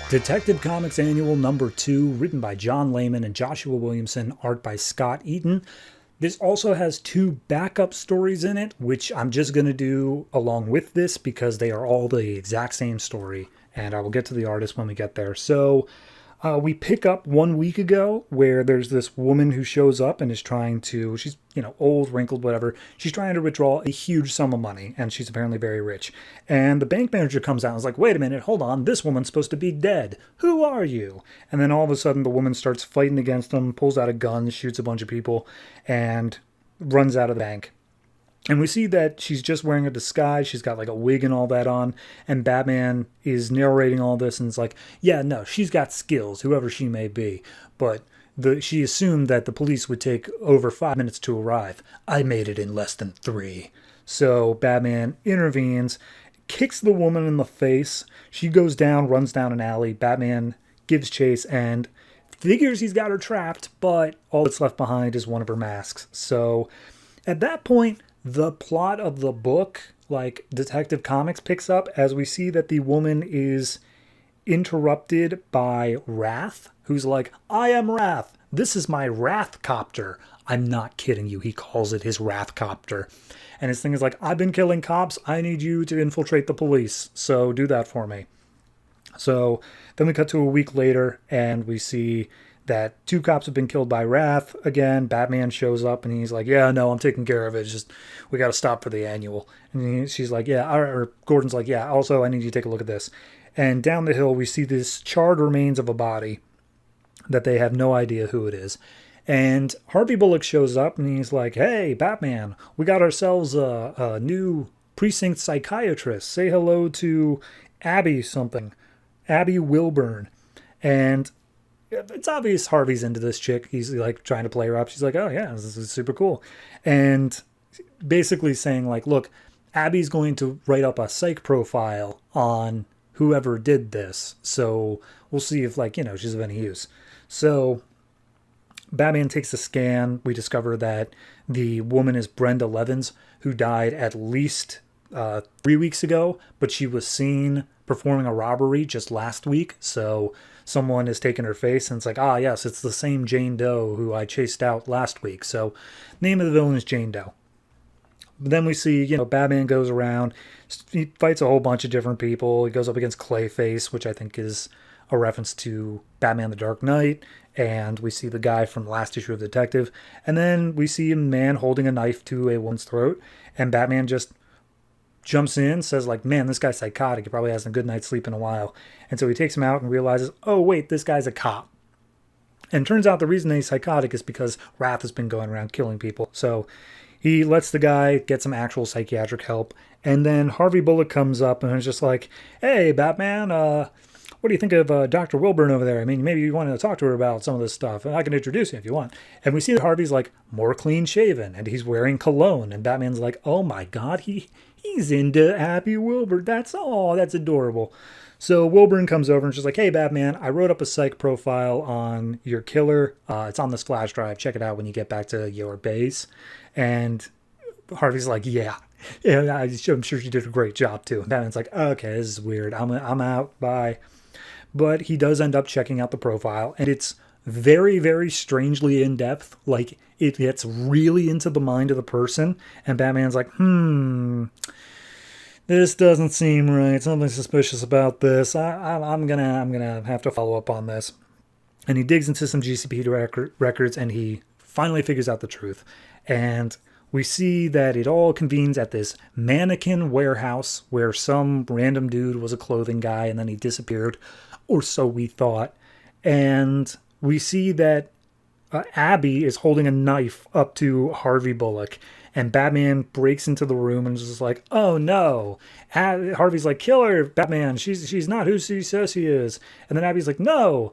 Detective Comics Annual number 2, written by John Layman and Joshua Williamson, art by Scott Eaton. This also has 2 backup stories in it, which I'm just going to do along with this because they are all the exact same story, and I will get to the artist when we get there. So we pick up 1 week ago where there's this woman who shows up and is trying to, she's, old, wrinkled, whatever. She's trying to withdraw a huge sum of money, and she's apparently very rich. And the bank manager comes out and is like, wait a minute, hold on, this woman's supposed to be dead. Who are you? And then all of a sudden the woman starts fighting against him, pulls out a gun, shoots a bunch of people, and runs out of the bank. And we see that she's just wearing a disguise. She's got like a wig and all that on. And Batman is narrating all this and it's like, yeah, no, she's got skills, whoever she may be. But she assumed that the police would take over 5 minutes to arrive. I made it in less than 3. So Batman intervenes, kicks the woman in the face. She goes down, runs down an alley. Batman gives chase and figures he's got her trapped, but all that's left behind is one of her masks. So at that point, the plot of the book, like Detective Comics, picks up as we see that the woman is interrupted by Wrath, who's like, I am Wrath. This is my Wrath copter. I'm not kidding you. He calls it his Wrath copter. And his thing is like, I've been killing cops. I need you to infiltrate the police. So do that for me. So then we cut to a week later and we see that 2 cops have been killed by Wrath. Again, Batman shows up and he's like, yeah, no, I'm taking care of it. It's just, we got to stop for the annual. And she's like, yeah, or Gordon's like, yeah, also I need you to take a look at this. And down the hill, we see this charred remains of a body that they have no idea who it is. And Harvey Bullock shows up and he's like, hey, Batman, we got ourselves a new precinct psychiatrist. Say hello to Abby something, Abby Wilburn. And it's obvious Harvey's into this chick. He's like trying to play her up. She's like, oh yeah, this is super cool. And basically saying like, look, Abby's going to write up a psych profile on whoever did this. So we'll see if she's of any use. So Batman takes a scan. We discover that the woman is Brenda Levins, who died at least 3 weeks ago, but she was seen performing a robbery just last week. So someone has taken her face and it's like, ah, yes, it's the same Jane Doe who I chased out last week. So name of the villain is Jane Doe. But then we see, Batman goes around, he fights a whole bunch of different people. He goes up against Clayface, which I think is a reference to Batman the Dark Knight. And we see the guy from the last issue of Detective. And then we see a man holding a knife to a woman's throat. And Batman just jumps in, says like, man, this guy's psychotic. He probably hasn't a good night's sleep in a while. And so he takes him out and realizes, oh, wait, this guy's a cop. And it turns out the reason he's psychotic is because Wrath has been going around killing people. So he lets the guy get some actual psychiatric help. And then Harvey Bullock comes up and is just like, hey, Batman, what do you think of Dr. Wilburn over there? I mean, maybe you want to talk to her about some of this stuff. And I can introduce you if you want. And we see that Harvey's like more clean shaven and he's wearing cologne. And Batman's like, oh my God, he's into Abby Wilburn. That's adorable. So Wilburn comes over and she's like, hey, Batman, I wrote up a psych profile on your killer. It's on this flash drive. Check it out when you get back to your base. And Harvey's like, yeah, I'm sure she did a great job too. And Batman's like, okay, this is weird. I'm out. Bye. But he does end up checking out the profile, and it's very, very strangely in depth. Like, it gets really into the mind of the person, and Batman's like, this doesn't seem right. Something suspicious about this. I'm gonna have to follow up on this. And he digs into some GCP records, and he finally figures out the truth. And we see that it all convenes at this mannequin warehouse where some random dude was a clothing guy, and then he disappeared. Or so we thought. And we see that Abby is holding a knife up to Harvey Bullock. And Batman breaks into the room and is just like, oh no. Harvey's like, kill her, Batman. She's not who she says she is. And then Abby's like, no,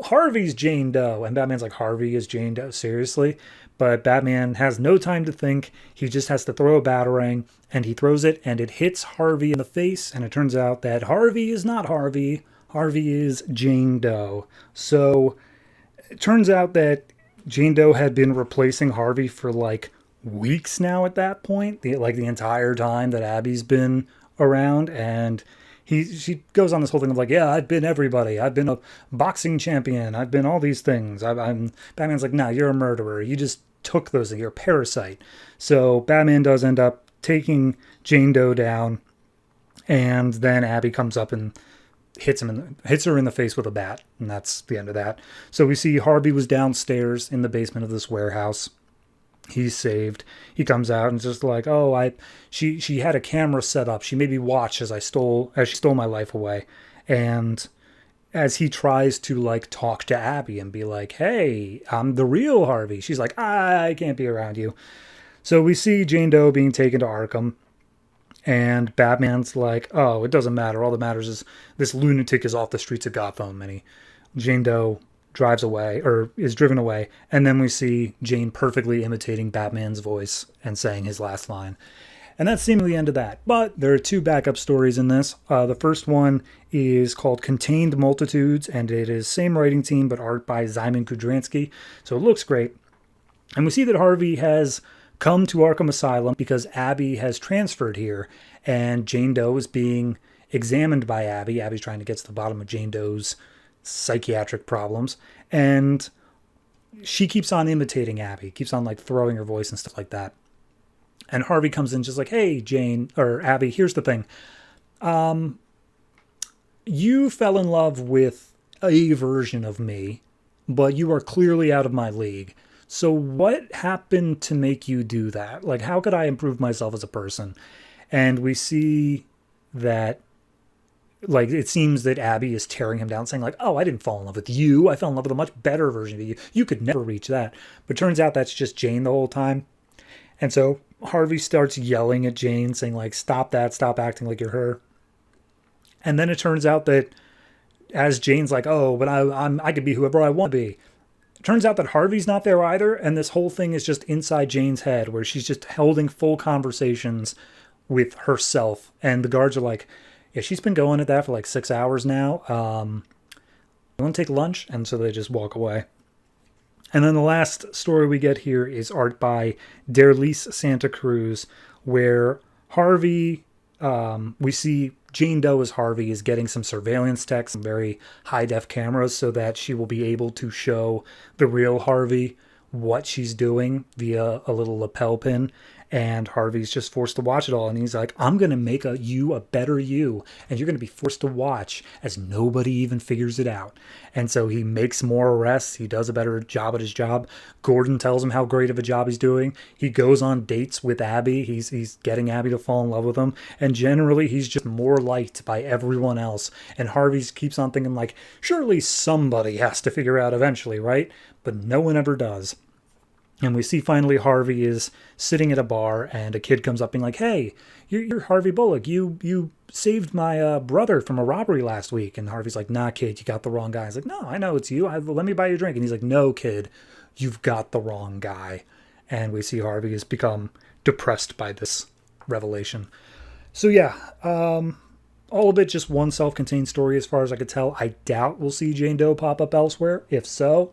Harvey's Jane Doe. And Batman's like, Harvey is Jane Doe? Seriously? But Batman has no time to think. He just has to throw a batarang. And he throws it and it hits Harvey in the face. And it turns out that Harvey is not Harvey. Harvey is Jane Doe. So it turns out that Jane Doe had been replacing Harvey for like weeks now at that point, the entire time that Abby's been around. And she goes on this whole thing of like, yeah, I've been everybody. I've been a boxing champion. I've been all these things. I'm Batman's like, nah, you're a murderer. You just took those. You're a parasite. So Batman does end up taking Jane Doe down, and then Abby comes up and hits her in the face with a bat, and that's the end of that. So we see Harvey was downstairs in the basement of this warehouse. He's saved. He comes out and just like, oh, she had a camera set up. She made me watch as she stole my life away. And as he tries to like talk to Abby and be like, hey, I'm the real Harvey, she's like, I can't be around you. So we see Jane Doe being taken to Arkham, and Batman's like, oh, it doesn't matter. All that matters is this lunatic is off the streets of Gotham. And Jane Doe drives away, or is driven away. And then we see Jane perfectly imitating Batman's voice and saying his last line. And that's seemingly the end of that. But there are two backup stories in this. The first one is called Contained Multitudes, and it is same writing team, but art by Szymon Kudranski. So it looks great. And we see that Harvey has come to Arkham Asylum because Abby has transferred here, and Jane Doe is being examined by Abby. Abby's trying to get to the bottom of Jane Doe's psychiatric problems, and she keeps on imitating Abby, keeps on like throwing her voice and stuff like that. And Harvey comes in just like, hey, Jane, or Abby, here's the thing. You fell in love with a version of me, but you are clearly out of my league. So what happened to make you do that? Like, how could I improve myself as a person? And we see that, like, it seems that Abby is tearing him down, saying like, oh, I didn't fall in love with you. I fell in love with a much better version of you. You could never reach that. But turns out that's just Jane the whole time. And so Harvey starts yelling at Jane, saying like, stop that, stop acting like you're her. And then it turns out that as Jane's like, oh, but I could be whoever I want to be. Turns out that Harvey's not there either, and this whole thing is just inside Jane's head, where she's just holding full conversations with herself. And the guards are like, yeah, she's been going at that for like 6 hours now. You want to take lunch? And so they just walk away. And then the last story we get here is art by Derlis Santa Cruz, where Harvey, we see Jane Doe as Harvey is getting some surveillance tech, some very high-def cameras, so that she will be able to show the real Harvey what she's doing via a little lapel pin. And Harvey's just forced to watch it all. And he's like, I'm going to make you a better you. And you're going to be forced to watch as nobody even figures it out. And so he makes more arrests. He does a better job at his job. Gordon tells him how great of a job he's doing. He goes on dates with Abby. He's getting Abby to fall in love with him. And generally, he's just more liked by everyone else. And Harvey keeps on thinking like, surely somebody has to figure out eventually, right? But no one ever does. And we see finally Harvey is sitting at a bar, and a kid comes up being like, hey, you're Harvey Bullock. You saved my brother from a robbery last week. And Harvey's like, nah, kid, you got the wrong guy. He's like, no, I know it's you. Let me buy you a drink. And he's like, no, kid, you've got the wrong guy. And we see Harvey has become depressed by this revelation. So yeah, all of it just one self-contained story as far as I could tell. I doubt we'll see Jane Doe pop up elsewhere. If so,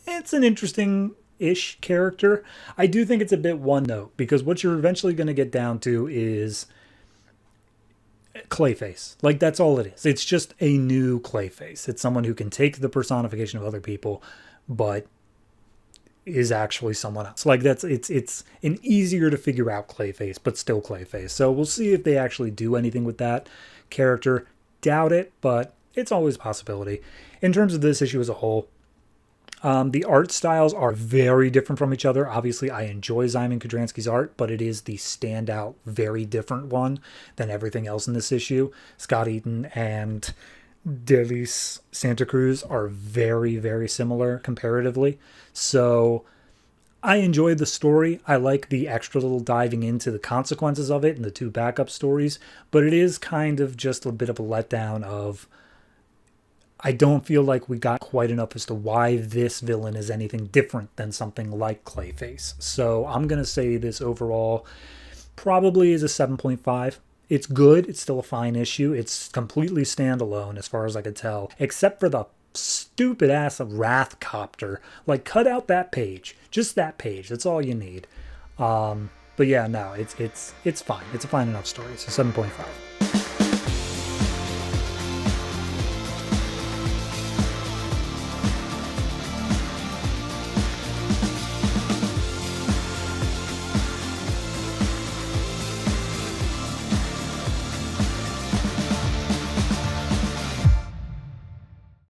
it's an interesting-ish character. I do think it's a bit one note, because what you're eventually going to get down to is Clayface. Like, that's all it is. It's just a new Clayface. It's someone who can take the personification of other people, but is actually someone else. Like, it's an easier to figure out Clayface, but still Clayface. So we'll see if they actually do anything with that character. Doubt it, but it's always a possibility. In terms of this issue as a whole, the art styles are very different from each other. Obviously, I enjoy Szymon Kudranski's art, but it is the standout, very different one than everything else in this issue. Scott Eaton and Derlis Santa Cruz are very, very similar comparatively. So I enjoyed the story. I like the extra little diving into the consequences of it and the two backup stories, but it is kind of just a bit of a letdown of, I don't feel like we got quite enough as to why this villain is anything different than something like Clayface. So I'm going to say this overall probably is a 7.5. It's good. It's still a fine issue. It's completely standalone as far as I could tell, except for the stupid ass of Wrathcopter. Like, cut out that page. Just that page. That's all you need. But yeah, no, it's fine. It's a fine enough story. It's a 7.5.